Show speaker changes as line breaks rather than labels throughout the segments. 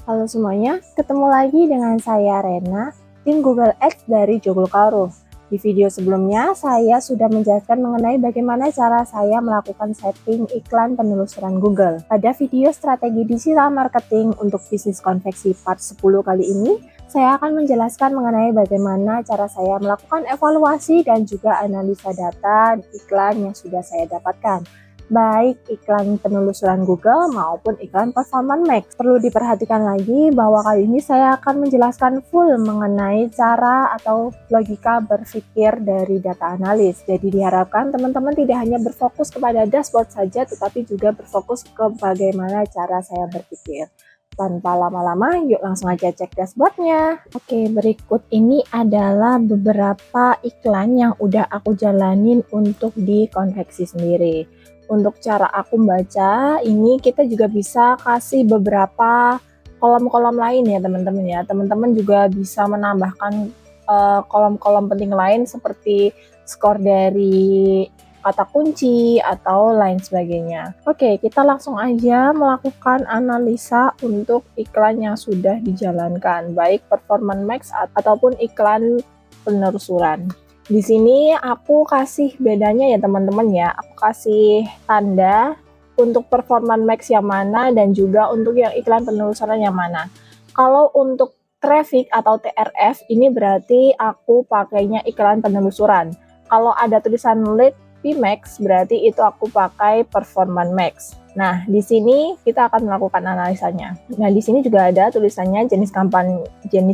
Halo semuanya, ketemu lagi dengan saya Rena, tim Google Ads dari Joglo Karo. Di video sebelumnya, saya sudah menjelaskan mengenai bagaimana cara saya melakukan setting iklan penelusuran Google. Pada video strategi digital marketing untuk bisnis konveksi part 10 kali ini, saya akan menjelaskan mengenai bagaimana cara saya melakukan evaluasi dan juga analisa data iklan yang sudah saya dapatkan, baik iklan penelusuran Google maupun iklan Performance Max. Perlu diperhatikan lagi bahwa kali ini saya akan menjelaskan full mengenai cara atau logika berpikir dari data analis. Jadi diharapkan teman-teman tidak hanya berfokus kepada dashboard saja, tetapi juga berfokus ke bagaimana cara saya berpikir. Tanpa lama-lama, yuk langsung aja cek dashboardnya. Oke, berikut ini adalah beberapa iklan yang udah aku jalanin untuk di konveksi sendiri. Untuk cara aku membaca, ini kita juga bisa kasih beberapa kolom-kolom lain ya teman-teman ya. Teman-teman juga bisa menambahkan kolom-kolom penting lain seperti skor dari kata kunci atau lain sebagainya. Oke, kita langsung aja melakukan analisa untuk iklan yang sudah dijalankan, baik Performance Max ataupun iklan penelusuran. Di sini aku kasih bedanya ya teman-teman ya, aku kasih tanda untuk Performance Max yang mana dan juga untuk yang iklan penelusuran yang mana. Kalau untuk traffic atau TRF ini berarti aku pakainya iklan penelusuran. Kalau ada tulisan lead Max berarti itu aku pakai Performance Max. Nah, di sini kita akan melakukan analisanya. Nah, di sini juga ada tulisannya jenis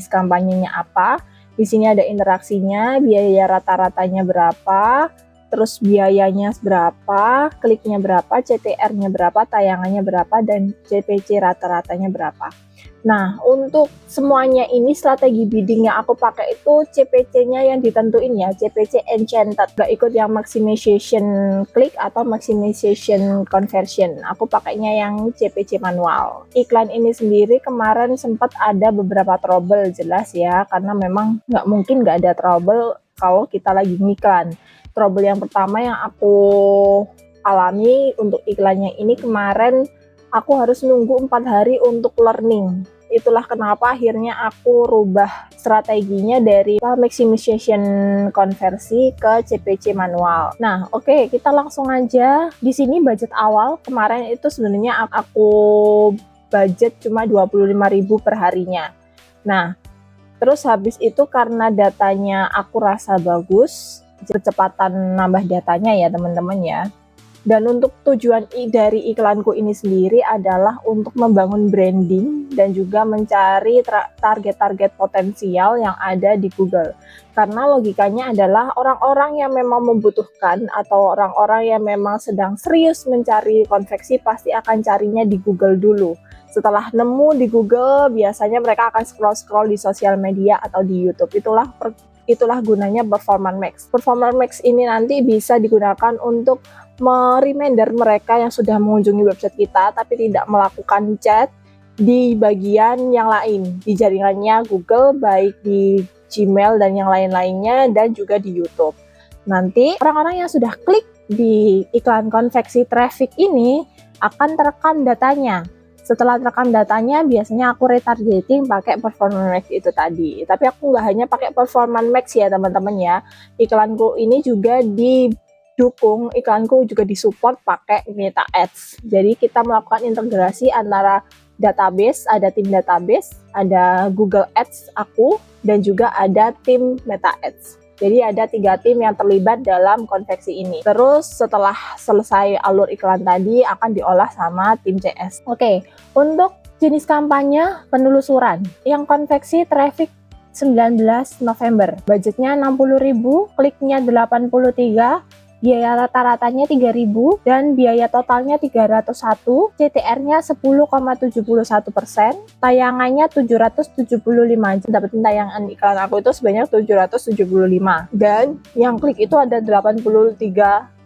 kampanyenya apa. Di sini ada interaksinya, biaya rata-ratanya berapa, terus biayanya berapa, kliknya berapa, CTR-nya berapa, tayangannya berapa, dan CPC rata-ratanya berapa. Nah, untuk semuanya ini strategi bidding yang aku pakai itu CPC-nya yang ditentuin ya, CPC enchanted. Gak ikut yang maximization click atau maximization conversion. Aku pakainya yang CPC manual. Iklan ini sendiri kemarin sempat ada beberapa trouble jelas ya, karena memang nggak mungkin nggak ada trouble kalau kita lagi ngiklan. Trouble yang pertama yang aku alami untuk iklannya ini kemarin, aku harus nunggu 4 hari untuk learning. Itulah kenapa akhirnya aku rubah strateginya dari maximization konversi ke CPC manual. Nah, oke, kita langsung aja. Di sini budget awal kemarin itu sebenarnya aku budget cuma 25.000 per harinya. Nah, terus habis itu karena datanya aku rasa bagus, kecepatan nambah datanya ya teman-teman ya. Dan untuk tujuan dari iklanku ini sendiri adalah untuk membangun branding dan juga mencari target-target potensial yang ada di Google. Karena logikanya adalah orang-orang yang memang membutuhkan atau orang-orang yang memang sedang serius mencari konveksi pasti akan carinya di Google dulu. Setelah nemu di Google, biasanya mereka akan scroll-scroll di sosial media atau di YouTube. Itulah gunanya Performance Max. Performance Max ini nanti bisa digunakan untuk reminder mereka yang sudah mengunjungi website kita tapi tidak melakukan chat di bagian yang lain di jaringannya Google, baik di Gmail dan yang lain-lainnya, dan juga di YouTube. Nanti orang-orang yang sudah klik di iklan konveksi traffic ini akan terekam datanya. Setelah terekam datanya, biasanya aku retargeting pakai Performance Max itu tadi. Tapi aku nggak hanya pakai Performance Max ya teman-teman ya. Iklanku ini juga iklanku juga disupport pakai Meta Ads. Jadi kita melakukan integrasi antara database, ada tim database, ada Google Ads aku, dan juga ada tim Meta Ads. Jadi ada 3 tim yang terlibat dalam konveksi ini. Terus setelah selesai alur iklan tadi akan diolah sama tim CS. Oke, untuk jenis kampanye penelusuran yang konveksi traffic 19 November. Budgetnya 60.000, kliknya 83, biaya rata-ratanya 3.000 dan biaya totalnya 301, CTR-nya 10,71%, tayangannya 775. Dapetin tayangan iklan aku itu sebanyak 775 dan yang klik itu ada 83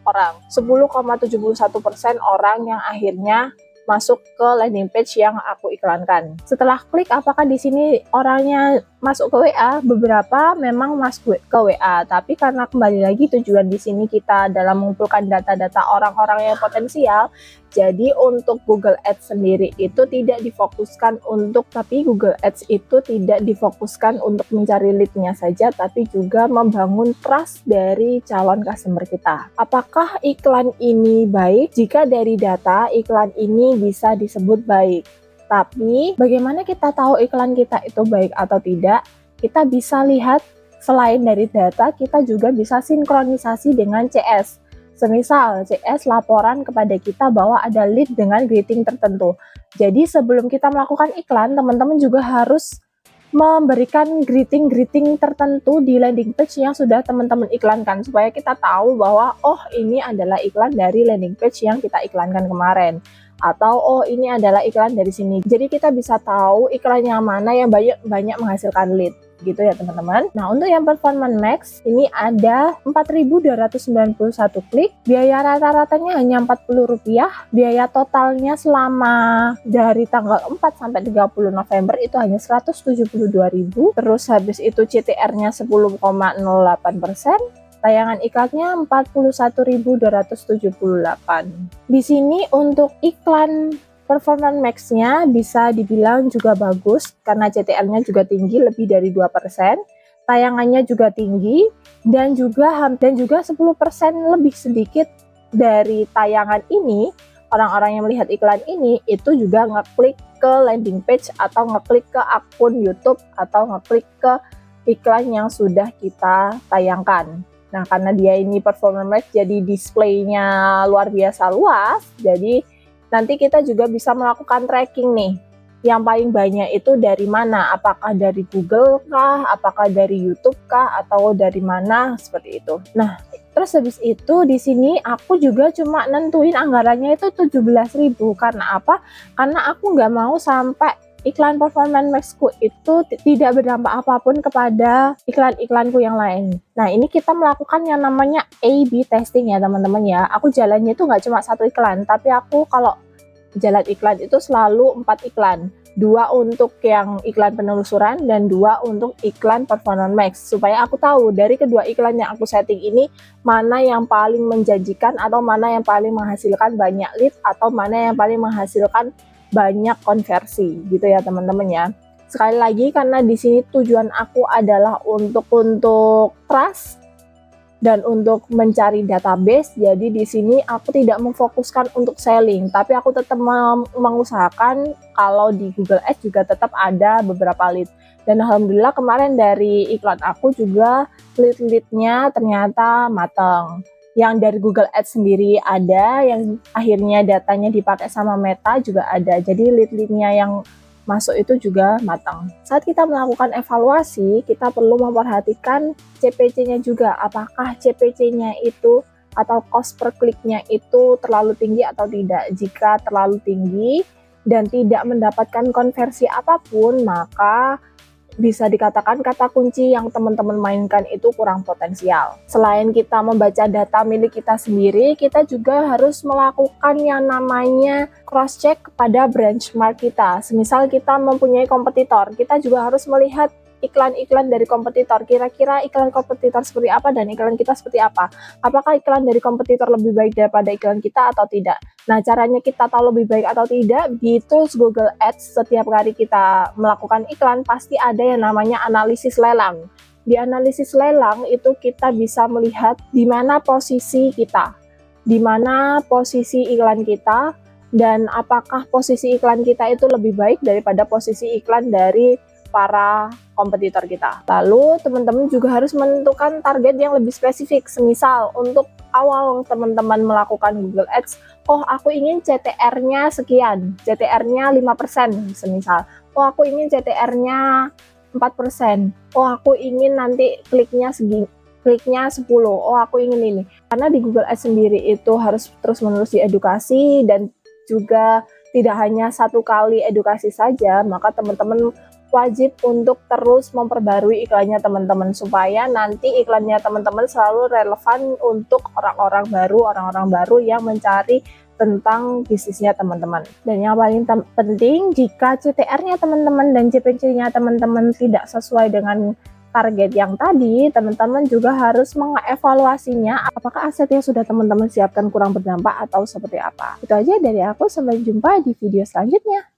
orang. 10,71% orang yang akhirnya masuk ke landing page yang aku iklankan. Setelah klik, apakah di sini orangnya masuk ke WA, beberapa memang masuk ke WA, tapi karena kembali lagi tujuan di sini kita dalam mengumpulkan data-data orang-orang yang potensial, jadi untuk Google Ads sendiri itu tidak difokuskan tapi Google Ads itu tidak difokuskan untuk mencari lead-nya saja, tapi juga membangun trust dari calon customer kita. Apakah iklan ini baik? Jika dari data, iklan ini bisa disebut baik. Tapi bagaimana kita tahu iklan kita itu baik atau tidak? Kita bisa lihat selain dari data, kita juga bisa sinkronisasi dengan CS. Semisal CS laporan kepada kita bahwa ada lead dengan greeting tertentu. Jadi sebelum kita melakukan iklan, teman-teman juga harus memberikan greeting tertentu di landing page yang sudah teman-teman iklankan, supaya kita tahu bahwa oh ini adalah iklan dari landing page yang kita iklankan kemarin, atau oh ini adalah iklan dari sini. Jadi kita bisa tahu iklan yang mana yang banyak menghasilkan lead gitu ya teman-teman. Nah, untuk yang performance max ini ada 4.291 klik, biaya rata-ratanya hanya Rp40, biaya totalnya selama dari tanggal 4 sampai 30 November itu hanya Rp172.000. Terus habis itu CTR-nya 10,08%. Tayangan iklannya 41.278. Di sini untuk iklan performance max-nya bisa dibilang juga bagus karena CTR-nya juga tinggi, lebih dari 2%. Tayangannya juga tinggi dan juga 10% lebih sedikit dari tayangan ini. Orang-orang yang melihat iklan ini itu juga ngeklik ke landing page atau ngeklik ke akun YouTube atau ngeklik ke iklan yang sudah kita tayangkan. Nah, karena dia ini performance max, jadi displaynya luar biasa luas, jadi nanti kita juga bisa melakukan tracking nih. Yang paling banyak itu dari mana? Apakah dari Google kah? Apakah dari YouTube kah? Atau dari mana? Seperti itu. Nah, terus habis itu di sini aku juga cuma nentuin anggarannya itu 17.000. Karena apa? Karena aku nggak mau sampai iklan performance maxku itu tidak berdampak apapun kepada iklan-iklanku yang lain. Nah, ini kita melakukan yang namanya A/B testing ya teman-teman ya. Aku jalannya itu nggak cuma satu iklan, tapi aku kalau jalan iklan itu selalu 4 iklan. 2 untuk yang iklan penelusuran dan 2 untuk iklan performance max. Supaya aku tahu dari kedua iklan yang aku setting ini mana yang paling menjanjikan atau mana yang paling menghasilkan banyak lead atau mana yang paling menghasilkan banyak konversi gitu ya teman-teman ya. Sekali lagi karena di sini tujuan aku adalah untuk trust dan untuk mencari database, jadi di sini aku tidak memfokuskan untuk selling, tapi aku tetap mengusahakan kalau di Google Ads juga tetap ada beberapa lead. Dan alhamdulillah kemarin dari iklan aku juga lead-leadnya ternyata matang. Yang dari Google Ads sendiri ada, yang akhirnya datanya dipakai sama Meta juga ada. Jadi lead-leadnya yang masuk itu juga matang. Saat kita melakukan evaluasi, kita perlu memperhatikan CPC-nya juga. Apakah CPC-nya itu atau cost per kliknya itu terlalu tinggi atau tidak. Jika terlalu tinggi dan tidak mendapatkan konversi apapun, maka bisa dikatakan kata kunci yang teman-teman mainkan itu kurang potensial. Selain kita membaca data milik kita sendiri, kita juga harus melakukan yang namanya cross-check kepada benchmark kita. Semisal kita mempunyai kompetitor, kita juga harus melihat iklan-iklan dari kompetitor. Kira-kira iklan kompetitor seperti apa dan iklan kita seperti apa? Apakah iklan dari kompetitor lebih baik daripada iklan kita atau tidak? Nah, caranya kita tahu lebih baik atau tidak di tools Google Ads. Setiap kali kita melakukan iklan pasti ada yang namanya analisis lelang. Di analisis lelang itu kita bisa melihat di mana posisi kita, di mana posisi iklan kita, dan apakah posisi iklan kita itu lebih baik daripada posisi iklan dari para kompetitor kita. Lalu teman-teman juga harus menentukan target yang lebih spesifik. Semisal untuk awal teman-teman melakukan Google Ads, oh aku ingin CTR-nya sekian, CTR-nya 5% semisal. Oh aku ingin CTR-nya 4%. Oh aku ingin nanti kliknya segini, kliknya 10. Oh aku ingin ini. Karena di Google Ads sendiri itu harus terus-menerus diedukasi dan juga tidak hanya satu kali edukasi saja, maka teman-teman wajib untuk terus memperbarui iklannya teman-teman supaya nanti iklannya teman-teman selalu relevan untuk orang-orang baru yang mencari tentang bisnisnya teman-teman. Dan yang paling penting, jika CTR-nya teman-teman dan CPC-nya teman-teman tidak sesuai dengan target yang tadi, teman-teman juga harus mengevaluasinya apakah aset yang sudah teman-teman siapkan kurang berdampak atau seperti apa. Itu aja dari aku, sampai jumpa di video selanjutnya.